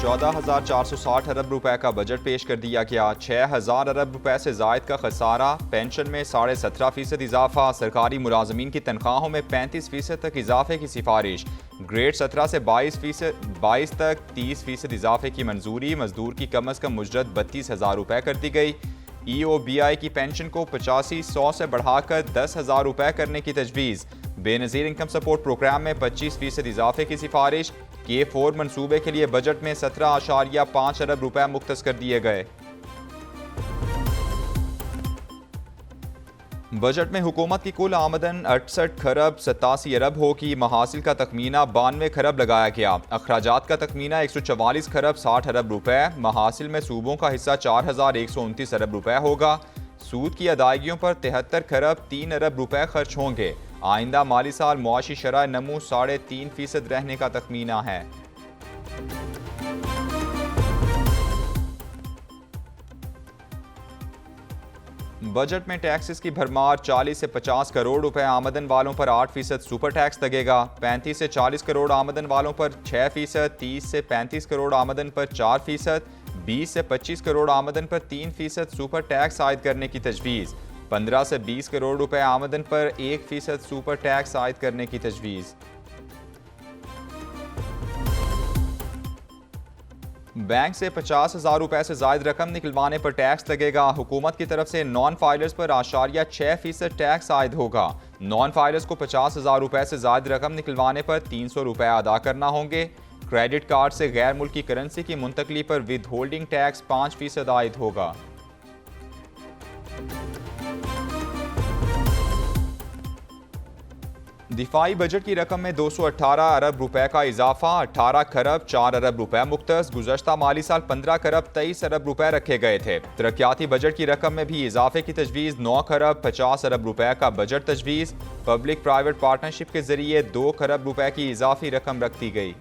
14,460 अरब रुपए का बजट पेश कर दिया गया। 6,000 अरब रुपए से जायद का खसारा। पेंशन में 17.5% इजाफा। सरकारी मुलाजमीन की तनख्वाहों में 35% तक इजाफे की सिफारिश। ग्रेड 17 से 22 तक 30% इजाफे की मंजूरी। मजदूर की कम अज कम मुजरत 32,000 रुपए कर दी गई। EOBI की पेंशन को 8500 से बढ़ाकर 10,000 रुपए करने की तजवीज़। बेनज़ीर इनकम सपोर्ट प्रोग्राम में 25% इजाफे की सिफारिश। K4 मनसूबे के लिए बजट में 17.5 अरब रुपए मुख्तस कर दिए गए। बजट में हुकूमत की कुल आमदन 68 खरब 87 अरब होगी। महासिल का तखमीना 92 खरब लगाया गया। अखराजात का तखमीना 144 खरब 60 अरब रुपए। महासिल में सूबों का हिस्सा 4,129 अरब रुपए होगा। सूद की अदायगियों पर 73 खरब 3 अरब रुपए खर्च होंगे। आइंदा माली साल मुआशी शरह नमू 3.5% रहने का तखमीना है। बजट में टैक्सेस की भरमार। 40 से 50 करोड़ रुपए आमदन वालों पर 8% सुपर टैक्स लगेगा। 35 से 40 करोड़ आमदन वालों पर 6%। 30 से 35 करोड़ आमदन पर 4%। 20 से 25 करोड़ आमदन पर 3% सुपर टैक्स आयद करने की तजवीज़। 15 से 20 करोड़ रुपए आमदन पर 1% सुपर टैक्स आयद करने की तजवीज़। बैंक से 50,000 रुपए से जायद रकम निकलवाने पर टैक्स लगेगा। हुकूमत की तरफ से नॉन फाइलर्स पर 6% टैक्स आयद होगा। नॉन फाइलर्स को 50,000 रुपए से जायद रकम निकलवाने पर 300 रुपए अदा करना होंगे। क्रेडिट कार्ड से गैर मुल्की करेंसी की मुंतकली पर विद होल्डिंग टैक्स 5% आयद होगा। दिफाई बजट की रकम में 218 अरब रुपए का इजाफा। 18 खरब 4 अरब रुपए मुख्तस। गुज़श्ता माली साल 15 खरब 23 अरब रुपए रखे गए थे। तरक्याती बजट की रकम में भी इजाफे की तजवीज़। 9 खरब 50 अरब रुपए का बजट तजवीज़। पब्लिक प्राइवेट पार्टनरशिप के जरिए 2 खरब रुपए की इजाफी रकम रख दी गई।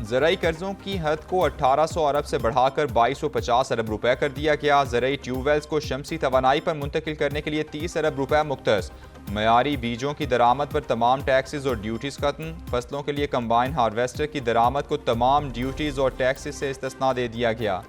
ज़राई कर्जों की हद को 1800 अरब से बढ़ाकर 2250 अरब रुपए कर दिया गया। ज़राई ट्यूबवेल्स को शमसी तवानाई पर मुंतकिल करने के लिए 30 अरब रुपए मुख्तस। मयारी बीजों की दरामद पर तमाम टैक्सेस और ड्यूटीज़ खत्म। फसलों के लिए कंबाइन हार्वेस्टर की दरामद को तमाम ड्यूटीज़ और टैक्सेस से इस्तिस्ना दे दिया गया।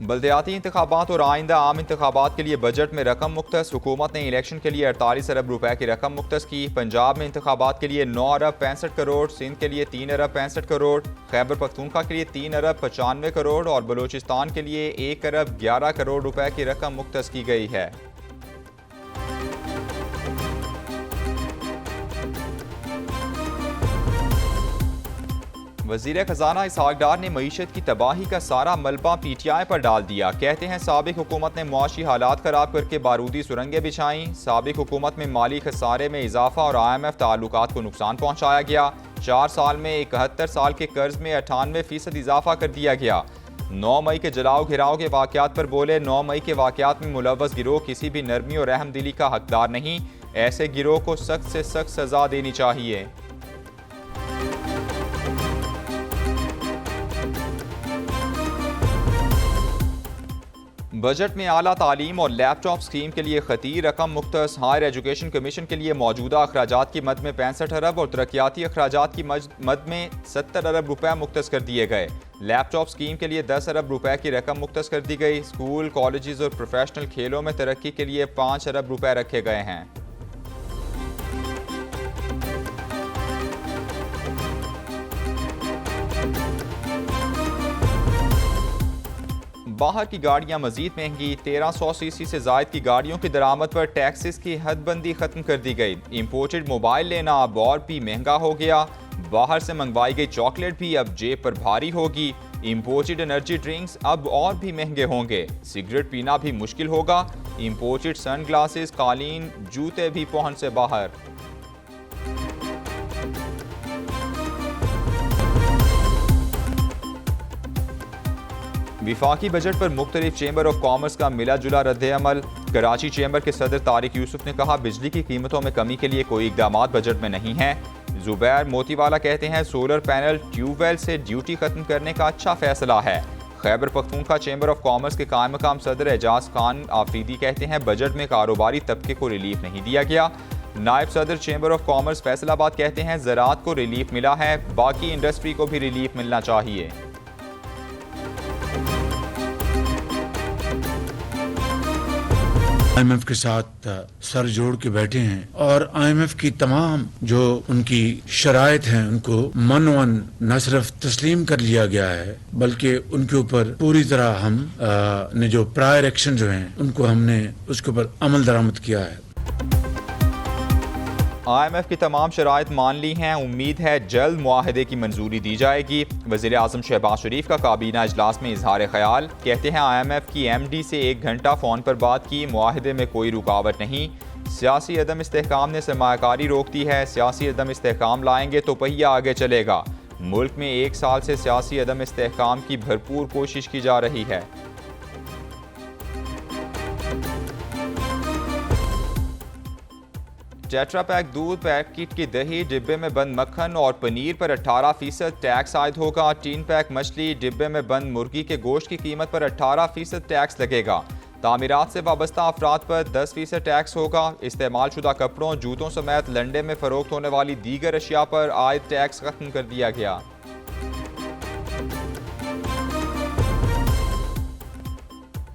बल्दियाती इंतखाबात और आइंदा आम इंतखाबात के लिए बजट में रकम मुख्तस। हुकूमत ने इलेक्शन के लिए 48 अरब रुपए की रकम मुख्तस की। पंजाब में इंतखाबात के लिए 9 अरब 65 करोड़। सिंध के लिए 3 अरब 65 करोड़। खैबर पख्तूनख्वा के लिए 3 अरब 95 करोड़ और बलूचिस्तान के लिए 1 अरब 11 करोड़ रुपए की रकम मुख्तस की गई है। वज़ीर खजाना इसहाक डार ने मईशत की तबाही का सारा मलबा PTI पर डाल दिया। कहते हैं साबिक हुकूमत ने मुआशी हालात खराब करके बारूदी सुरंगें बिछाई। साबिक हुकूमत में माली खसारे में इजाफा और IMF ताल्लुकात को नुकसान पहुँचाया गया। 4 साल में 71 साल के कर्ज में 98% इजाफा कर दिया गया। 9 मई के जलाओ घिराव के वाक़यात पर बोले, 9 मई के वाक़यात में मुलव्वस गिरोह किसी भी नरमी और रहम दिली का हकदार नहीं। ऐसे गिरोह को सख्त से सख्त सजा देनी चाहिए। बजट में आला तालीम और लैपटॉप स्कीम के लिए खती रकम मुख्तस। हायर एजुकेशन कमीशन के लिए मौजूदा अखराजात की मद में 65 अरब और तरक्याती अखराजात की मद में 70 अरब रुपए मुख्तस कर दिए गए। लैपटॉप स्कीम के लिए 10 अरब रुपए की रकम मुख्तस कर दी गई। स्कूल, कॉलेजेस और प्रोफेशनल खेलों में तरक्की के लिए 5 अरब रुपए रखे गए हैं। बाहर की गाड़ियां मजीद महंगी। 1300 सीसी से जायद की गाड़ियों की दरामद पर टैक्सेस की हदबंदी खत्म कर दी गई। इंपोर्टेड मोबाइल लेना अब और भी महंगा हो गया। बाहर से मंगवाई गई चॉकलेट भी अब जेब पर भारी होगी। इंपोर्टेड एनर्जी ड्रिंक्स अब और भी महंगे होंगे। सिगरेट पीना भी मुश्किल होगा। इंपोर्टेड सन ग्लासेस, कालीन, जूते भी पहुंच से बाहर। विफाकी बजट पर मुख्तलिफ चेंबर ऑफ कॉमर्स का मिला जुला रद्द-ए-अमल। कराची चेंबर के सदर तारिक यूसुफ ने कहा, बिजली की कीमतों में कमी के लिए कोई इकदाम बजट में नहीं है। जुबैर मोतीवाला कहते हैं, सोलर पैनल ट्यूबवेल से ड्यूटी खत्म करने का अच्छा फैसला है। Khyber Pakhtunkhwa chamber of commerce के कायम मकाम सदर एजाज खान आफरीदी कहते हैं बजट में कारोबारी तबके को रिलीफ नहीं दिया गया। नायब सदर चैम्बर ऑफ कॉमर्स फैसलाबाद कहते हैं ज़राअत को रिलीफ मिला है, बाकी इंडस्ट्री को भी रिलीफ मिलना चाहिए। IMF के साथ सर जोड़ के बैठे हैं और IMF की तमाम जो उनकी शराइत हैं उनको मनवन न सिर्फ तस्लीम कर लिया गया है बल्कि उनके ऊपर पूरी तरह हम ने जो प्रायर एक्शन जो हैं उनको हमने उसके ऊपर अमल दरामद किया है। IMF की तमाम शराइत मान ली हैं, उम्मीद है जल्द मुआहदे की मंजूरी दी जाएगी। वज़ीर आज़म शहबाज शरीफ का काबीना इजलास में इजहार ख्याल, कहते हैं IMF की MD से 1 घंटा फ़ोन पर बात की, मुआहदे में कोई रुकावट नहीं। सियासी अदम इस्तेहकाम ने सरमायाकारी रोक दी है, सियासी अदम इस्तेहकाम लाएंगे तो पहिया आगे चलेगा। मुल्क में 1 साल से सियासी अदम इस्तेहकाम की भरपूर कोशिश की जा रही है। टेट्रा पैक दूध, पैकेट की दही, डिब्बे में बंद मक्खन और पनीर पर 18% टैक्स आयद होगा। टीन पैक मछली, डिब्बे में बंद मुर्गी के गोश्त की कीमत पर 18% टैक्स लगेगा। तामीरात से वाबस्ता अफराद पर 10% टैक्स होगा। इस्तेमाल शुदा कपड़ों, जूतों समेत लंडे में फरोख्त होने वाली दीगर अशिया पर आयद टैक्स खत्म कर दिया गया।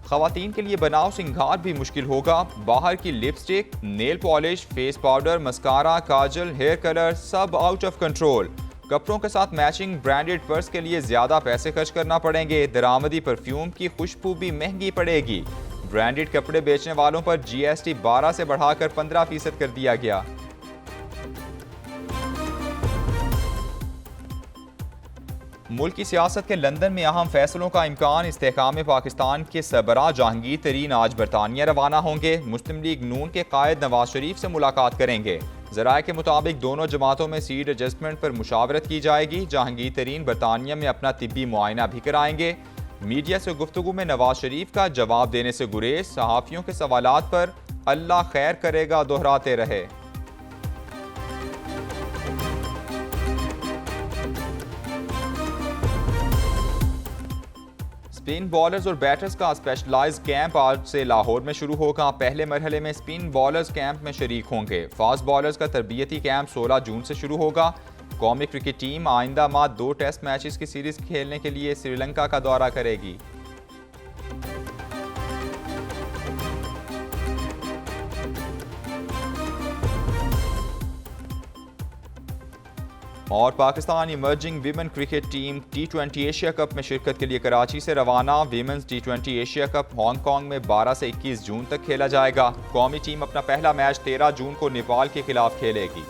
ख़वातीन के लिए बनाव सिंगार भी मुश्किल होगा। बाहर की lipstick, nail polish, face powder, mascara, काजल, हेयर कलर सब आउट ऑफ कंट्रोल। कपड़ों के साथ मैचिंग ब्रांडेड पर्स के लिए ज़्यादा पैसे खर्च करना पड़ेंगे। दरामदी परफ्यूम की खुशबू भी महंगी पड़ेगी। ब्रांडेड कपड़े बेचने वालों पर GST 12 से बढ़ाकर 15% कर दिया गया। मुल्क की सियासत के लंदन में अहम फैसलों का इम्कान, इस्तेहकाम पाकिस्तान के सरबराह जहांगीर तरीन आज बरतानिया रवाना होंगे। मुस्लिम लीग नून के कायद नवाज शरीफ से मुलाकात करेंगे। ज़राए के मुताबिक दोनों जमातों में सीट एडजस्टमेंट पर मुशावरत की जाएगी। जहांगीर तरीन बरतानिया में अपना तिब्बी मुआयना भी कराएंगे। मीडिया से गुफ्तगू में नवाज शरीफ का जवाब देने से गुरेज, सहाफ़ियों के सवालात पर अल्लाह खैर करेगा दोहराते रहे। स्पिन बॉलर्स और बैटर्स का स्पेशलाइज्ड कैंप आज से लाहौर में शुरू होगा। पहले मरहले में स्पिन बॉलर्स कैंप में शरीक होंगे। फास्ट बॉलर्स का तरबियती कैंप 16 जून से शुरू होगा। कौमी क्रिकेट टीम आइंदा माह 2 टेस्ट मैचेस की सीरीज खेलने के लिए श्रीलंका का दौरा करेगी। और Pakistan emerging women cricket team T20 Asia cup में शिरकत के लिए कराची से रवाना। Women's T20 Asia cup Hong Kong में 12 से 21 जून तक खेला जाएगा। कौमी टीम अपना पहला मैच 13 जून को नेपाल के खिलाफ खेलेगी।